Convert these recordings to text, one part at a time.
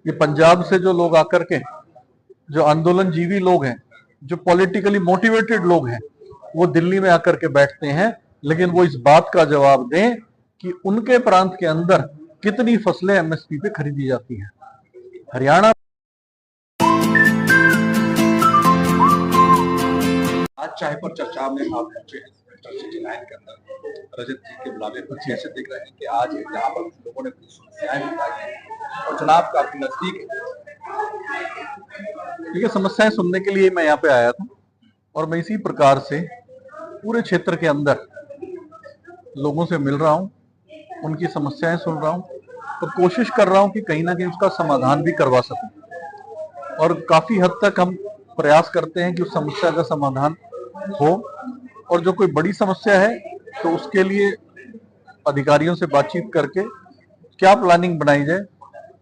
ये पंजाब से जो लोग आकर के, जो आंदोलन जीवी लोग हैं, जो पॉलिटिकली मोटिवेटेड लोग हैं, वो दिल्ली में आकर के बैठते हैं, लेकिन वो इस बात का जवाब दें कि उनके प्रांत के अंदर कितनी फसलें एमएसपी पे खरीदी जाती हैं। हरियाणा आज चाय पर चर्चा में आप पहुंचे हैं के अंदर रजत जी के बुलावे पर। कैसे देख रहे हैं कि आज यहाँ पर लोगों ने कुछ समस्याएं बताई हैं और चुनाव काफी नजदीक है। देखिए, समस्याएं सुनने के लिए मैं यहाँ पे आया था और मैं इसी प्रकार से पूरे क्षेत्र के अंदर लोगों से मिल रहा हूँ, उनकी समस्याएं सुन रहा हूँ और कोशिश कर रहा हूँ कि कहीं ना कहीं उसका समाधान भी करवा सकूं। और काफी हद तक हम प्रयास करते हैं कि उस समस्या का समाधान हो, और जो कोई बड़ी समस्या है तो उसके लिए अधिकारियों से बातचीत करके क्या प्लानिंग बनाई जाए,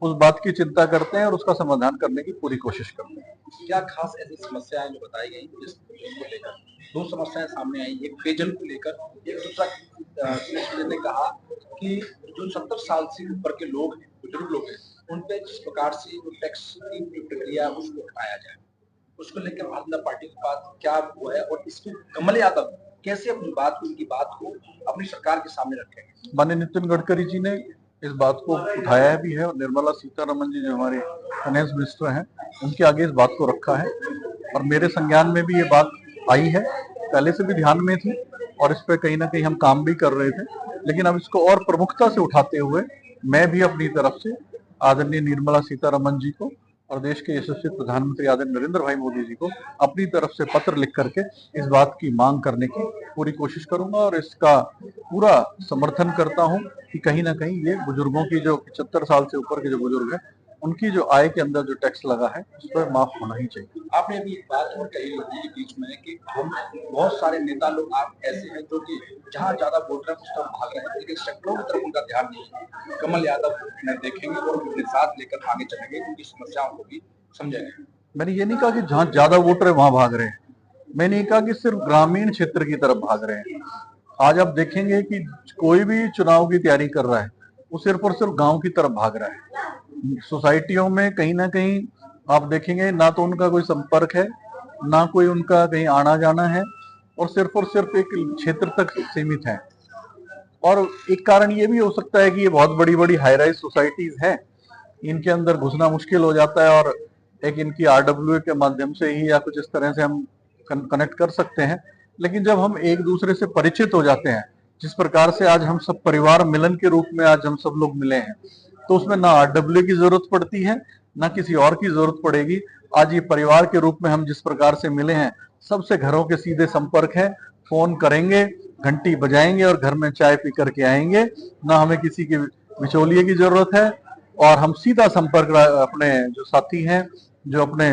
उस बात की चिंता करते हैं और उसका समाधान करने की पूरी कोशिश करते हैं। क्या खास ऐसी समस्याएं जो बताई गई जिसको लेकर दो समस्याएं सामने आई, एक पेयजल को लेकर, एक दूसरा ने कहा कि जो 70 साल से ऊपर के लोग हैं, बुजुर्ग लोग हैं, उन पे जिस प्रकार से जो टैक्स की जो प्रक्रिया है उसको उठाया जाए, उसको लेकर भारतीय जनता पार्टी की बात क्या वो है और इसको कमल यादव कैसे अपनी बात को, उनकी बात को अपनी सरकार के सामने रखेंगे। माननीय नितिन गडकरी जी ने इस बात को उठाया भी है और निर्मला सीतारमण जी जो हमारे फाइनेंस मिनिस्टर हैं, उनके आगे इस बात को रखा है और मेरे संज्ञान में भी ये बात आई है, पहले से भी ध्यान में थी और इस पर कहीं ना कहीं हम काम भी कर रहे थे, लेकिन अब इसको और प्रमुखता से उठाते हुए मैं भी अपनी तरफ से आदरणीय निर्मला सीतारमण जी को और देश के यशस्वी प्रधानमंत्री आदरणीय नरेंद्र भाई मोदी जी को अपनी तरफ से पत्र लिख करके इस बात की मांग करने की पूरी कोशिश करूंगा और इसका पूरा समर्थन करता हूं कि कहीं ना कहीं ये बुजुर्गों की, जो 75 साल से ऊपर के जो बुजुर्ग हैं, उनकी जो आय के अंदर जो टैक्स लगा है उस पर माफ होना ही चाहिए। आपने अभी एक बात और कही लोगों के बीच में कि हम बहुत सारे नेता लोग आप ऐसे हैं जो कि जहाँ ज्यादा वोट है उस तरफ भाग रहे हैं, लेकिन सेक्टरों की तरफ उनका ध्यान नहीं है। कमल यादव ने देखेंगे और उनके साथ लेकर आगे चलेंगे, उनकी समस्याओं को भी समझेंगे। मैंने ये नहीं कहा कि जहाँ ज्यादा वोटर है वहां भाग रहे हैं, मैंने ये कहा कि सिर्फ ग्रामीण क्षेत्र की तरफ भाग रहे हैं। आज आप देखेंगे कि कोई भी चुनाव की तैयारी कर रहा है वो सिर्फ और सिर्फ गांव की तरफ भाग रहा है। सोसाइटियों में कहीं ना कहीं आप देखेंगे ना तो उनका कोई संपर्क है, ना कोई उनका कहीं आना जाना है और सिर्फ एक क्षेत्र तक सीमित है। और एक कारण ये भी हो सकता है कि ये बहुत बड़ी बड़ी हाई राइज सोसाइटीज हैं, इनके अंदर घुसना मुश्किल हो जाता है और एक इनकी आरडब्ल्यूए के माध्यम से ही या कुछ इस तरह से हम कनेक्ट कर सकते हैं। लेकिन जब हम एक दूसरे से परिचित हो जाते हैं, जिस प्रकार से आज हम सब परिवार मिलन के रूप में आज हम सब लोग मिले हैं, तो उसमें ना आरडब्ल्यू की जरूरत पड़ती है ना किसी और की जरूरत पड़ेगी। आज ये परिवार के रूप में हम जिस प्रकार से मिले हैं, सबसे घरों के सीधे संपर्क है, फोन करेंगे, घंटी बजाएंगे और घर में चाय पी करके आएंगे, ना हमें किसी के बिचौलिए की जरूरत है और हम सीधा संपर्क अपने जो साथी हैं, जो अपने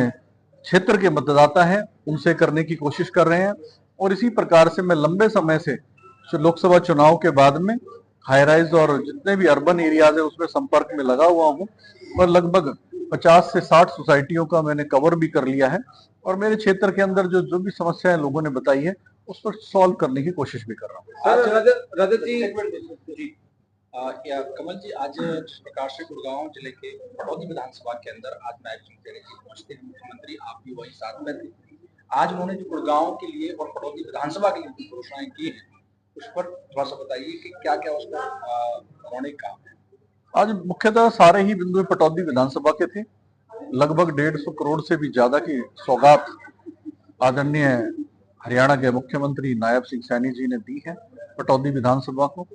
क्षेत्र के मतदाता हैं, उनसे करने की कोशिश कर रहे हैं। और इसी प्रकार से मैं लंबे समय से लोकसभा चुनाव के बाद में हाई राइज और जितने भी अर्बन एरियाज है उसमें संपर्क में लगा हुआ हूँ और लगभग 50 से 60 सोसाइटियों का मैंने कवर भी कर लिया है और मेरे क्षेत्र के अंदर जो भी समस्याएं लोगों ने बताई है उस पर सॉल्व करने की कोशिश भी कर रहा हूँ। रजत जी, कमल जी, आज जिस प्रकार से गुड़गांव जिले के पटौदी विधानसभा के अंदर आज नायब सिंह जी पहुंचते हैं मुख्यमंत्री, आप भी वही साथ में थे। आज उन्होंने जो गुड़गांव के लिए और पटौदी विधानसभा के लिए घोषणाएं की हैं उस पर थोड़ा सा बताइए कि क्या क्या उस पर उन्होंने कहा है। आज मुख्यतः सारे ही बिंदु पटौदी विधानसभा के थे। लगभग 150 करोड़ से भी ज्यादा की सौगात आदरणीय हरियाणा के मुख्यमंत्री नायब सिंह सैनी जी ने दी है पटौदी विधानसभा को।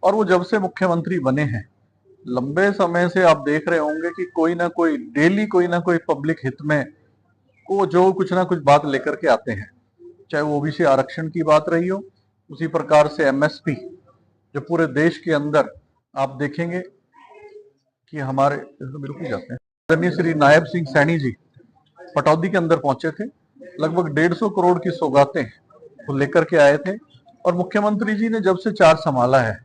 और वो जब से मुख्यमंत्री बने हैं, लंबे समय से आप देख रहे होंगे कि कोई ना कोई डेली कोई ना कोई पब्लिक हित में को जो कुछ ना कुछ बात लेकर के आते हैं, चाहे वो ओबीसी आरक्षण की बात रही हो, उसी प्रकार से एमएसपी जो पूरे देश के अंदर आप देखेंगे कि हमारे बिल्कुल जाते हैं। आदरणीय श्री नायब सिंह सैनी जी पटौदी के अंदर पहुंचे थे, लगभग 150 करोड़ की सौगातें वो लेकर के आए थे और मुख्यमंत्री जी ने जब से चार्ज संभाला है,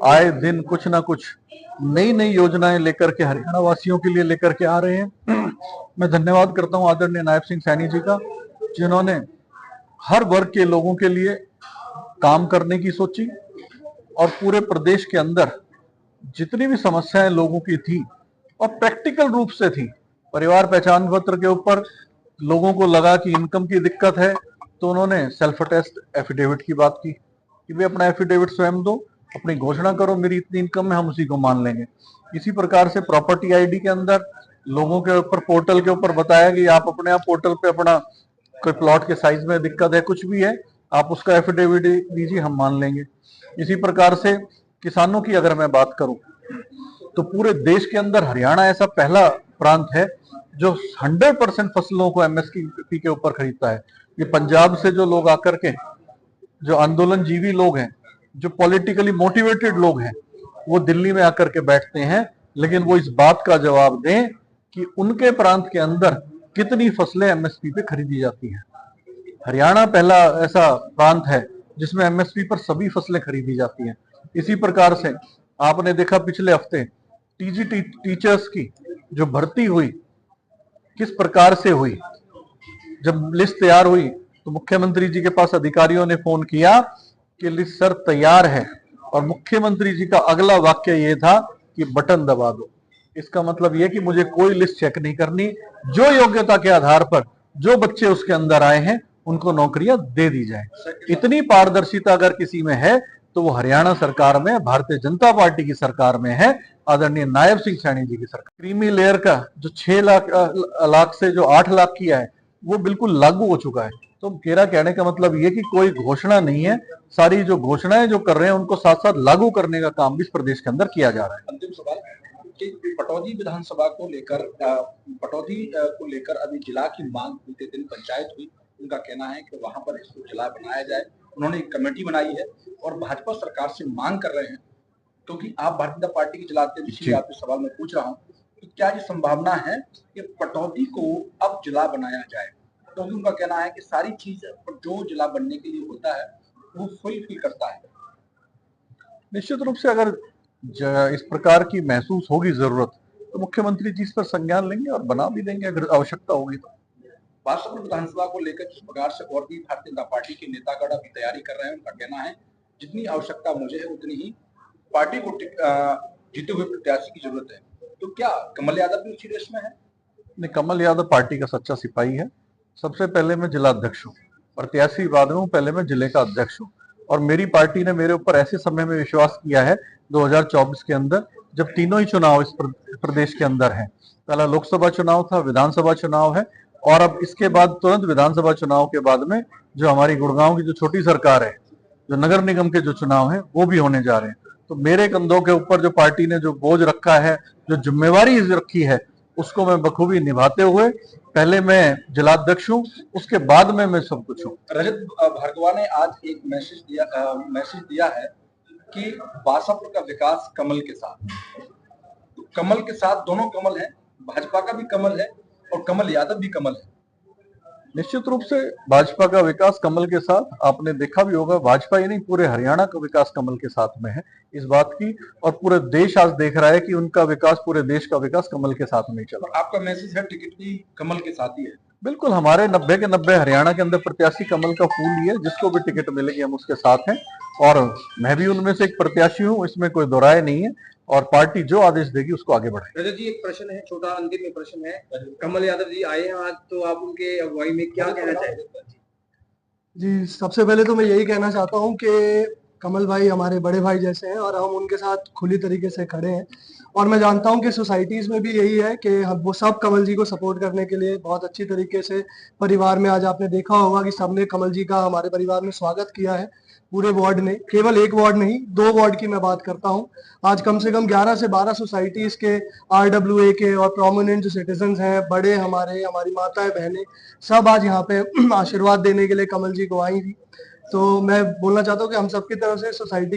आए दिन कुछ ना कुछ नई नई योजनाएं लेकर के हरियाणा वासियों के लिए लेकर के आ रहे हैं। मैं धन्यवाद करता हूं आदरणीय नायब सिंह सैनी जी का, जिन्होंने हर वर्ग के लोगों के लिए काम करने की सोची और पूरे प्रदेश के अंदर जितनी भी समस्याएं लोगों की थी और प्रैक्टिकल रूप से थी। परिवार पहचान पत्र के ऊपर लोगों को लगा कि इनकम की दिक्कत है, तो उन्होंने सेल्फ अटेस्ट एफिडेविट की बात की कि भाई अपना एफिडेविट स्वयं दो, अपनी घोषणा करो मेरी इतनी इनकम है, हम उसी को मान लेंगे। इसी प्रकार से प्रॉपर्टी आईडी के अंदर लोगों के ऊपर पोर्टल के ऊपर बताया कि आप अपने आप पोर्टल पे अपना कोई प्लॉट के साइज में दिक्कत है, कुछ भी है, आप उसका एफिडेविट दीजिए, हम मान लेंगे। इसी प्रकार से किसानों की अगर मैं बात करूं तो पूरे देश के अंदर हरियाणा ऐसा पहला प्रांत है जो 100% फसलों को एमएसपी के ऊपर खरीदता है। ये पंजाब से जो लोग आकर के, जो आंदोलन जीवी लोग हैं, जो पॉलिटिकली मोटिवेटेड लोग हैं, वो दिल्ली में आकर के बैठते हैं, लेकिन वो इस बात का जवाब दें कि उनके प्रांत के अंदर कितनी फसलें एमएसपी पे खरीदी जाती हैं। हरियाणा पहला ऐसा प्रांत है जिसमें एमएसपी पर सभी फसलें खरीदी जाती हैं। इसी प्रकार से आपने देखा पिछले हफ्ते टीजीटी टीचर्स की जो भर्ती हुई किस प्रकार से हुई। जब लिस्ट तैयार हुई तो मुख्यमंत्री जी के पास अधिकारियों ने फोन किया कि लिस्ट सर तैयार है, और मुख्यमंत्री जी का अगला वाक्य ये था कि बटन दबा दो। इसका मतलब यह कि मुझे कोई लिस्ट चेक नहीं करनी, जो योग्यता के आधार पर जो बच्चे उसके अंदर आए हैं उनको नौकरियां दे दी जाए। इतनी पारदर्शिता अगर किसी में है तो वो हरियाणा सरकार में, भारतीय जनता पार्टी की सरकार में है, आदरणीय नायब सिंह सैनी जी की सरकार। क्रीमी लेयर का जो 6 लाख से जो 8 लाख किया है वो बिल्कुल लागू हो चुका है। तो मेरा कहने का मतलब ये कि कोई घोषणा नहीं है, सारी जो घोषणाएं जो कर रहे हैं उनको साथ साथ लागू करने का काम भी इस प्रदेश के अंदर किया जा रहा है। अंतिम सवाल कि पटौदी विधानसभा को लेकर अभी जिला की मांग बीते दिन पंचायत हुई। उनका कहना है कि वहां पर इसको जिला बनाया जाए। उन्होंने एक कमेटी बनाई है और भाजपा सरकार से मांग कर रहे हैं, क्योंकि आप भारतीय जनता पार्टी के जिला अध्यक्ष, इसलिए आपके सवाल में पूछ रहा हूँ कि क्या ये संभावना है कि पटौदी को अब जिला बनाया जाए, क्योंकि उनका कहना है कि सारी चीज जो जिला बनने के लिए होता है वो फुलफिल करता है। निश्चित रूप से अगर इस प्रकार की महसूस होगी जरूरत तो मुख्यमंत्री जी इस पर संज्ञान लेंगे और बना भी देंगे अगर आवश्यकता होगी तो। बासठ विधानसभा को लेकर जिस प्रकार से और भी भारतीय जनता पार्टी के नेतागण अभी तैयारी कर रहे हैं, उनका कहना है जितनी आवश्यकता मुझे है उतनी ही पार्टी को जीते हुए प्रत्याशी की जरूरत है। तो क्या कमल यादव भी उसी रेस में है? नहीं, कमल यादव पार्टी का सच्चा सिपाही है। सबसे पहले मैं जिला अध्यक्ष हूँ, प्रत्याशी बाद में, पहले मैं जिले का अध्यक्ष हूँ। और मेरी पार्टी ने मेरे ऊपर ऐसे समय में विश्वास किया है 2024 के अंदर, जब तीनों ही चुनाव इस प्रदेश के अंदर हैं। पहला लोकसभा चुनाव था, विधानसभा चुनाव है, और अब इसके बाद तुरंत विधानसभा चुनाव के बाद में जो हमारी गुड़गांव की जो छोटी सरकार है, जो नगर निगम के जो चुनाव है वो भी होने जा रहे हैं। तो मेरे कंधों के ऊपर जो पार्टी ने जो बोझ रखा है, जो जिम्मेवारी रखी है, उसको मैं बखूबी निभाते हुए, पहले मैं जिलाध्यक्ष हूँ, उसके बाद में मैं सब कुछ हूँ। रजत भार्गवा ने आज एक मैसेज दिया है कि बासठ का विकास कमल के साथ। तो कमल के साथ दोनों कमल है, भाजपा का भी कमल है और कमल यादव भी कमल है। निश्चित रूप से भाजपा का विकास कमल के साथ, आपने देखा भी होगा, भाजपा ही नहीं पूरे हरियाणा का विकास कमल के साथ में है, इस बात की, और पूरे देश आज देख रहा है कि उनका विकास, पूरे देश का विकास कमल के साथ में चला। आपका मैसेज है टिकट भी कमल के साथ ही है? बिल्कुल, हमारे 90 के 90 हरियाणा के अंदर प्रत्याशी कमल का फूल ही है, जिसको भी टिकट मिलेगी हम उसके साथ हैं, और मैं भी उनमें से एक प्रत्याशी हूँ, इसमें कोई दो राय नहीं है, और पार्टी जो आदेश देगी उसको आगे बढ़ाएगी। रजत जी, एक प्रश्न है, छोटा अंतिम में प्रश्न है। कमल यादव जी आए हैं आज, तो आप उनके अगुवाई में क्या कहना चाहेंगे? जी, सबसे पहले तो मैं यही कहना चाहता हूँ कि कमल भाई हमारे बड़े भाई जैसे हैं और हम उनके साथ खुली तरीके से खड़े हैं, और मैं जानता हूँ कि सोसाइटीज में भी यही है कि हम वो सब कमल जी को सपोर्ट करने के लिए बहुत अच्छी तरीके से, परिवार में आज आपने देखा होगा कि सबने कमल जी का हमारे परिवार में स्वागत किया है। पूरे वार्ड ने, केवल एक वार्ड नहीं, 2 वार्ड की मैं बात करता हूँ। आज कम से कम 11 से 12 सोसाइटीज के RWA के और प्रोमिनेंट जो सिटीजन्स हैं, बड़े हमारे, हमारी माताएं बहनें, सब आज यहाँ पे आशीर्वाद देने के लिए कमल जी को आई थी। तो मैं बोलना चाहता हूँ कि हम सबकी तरफ से सोसाइटी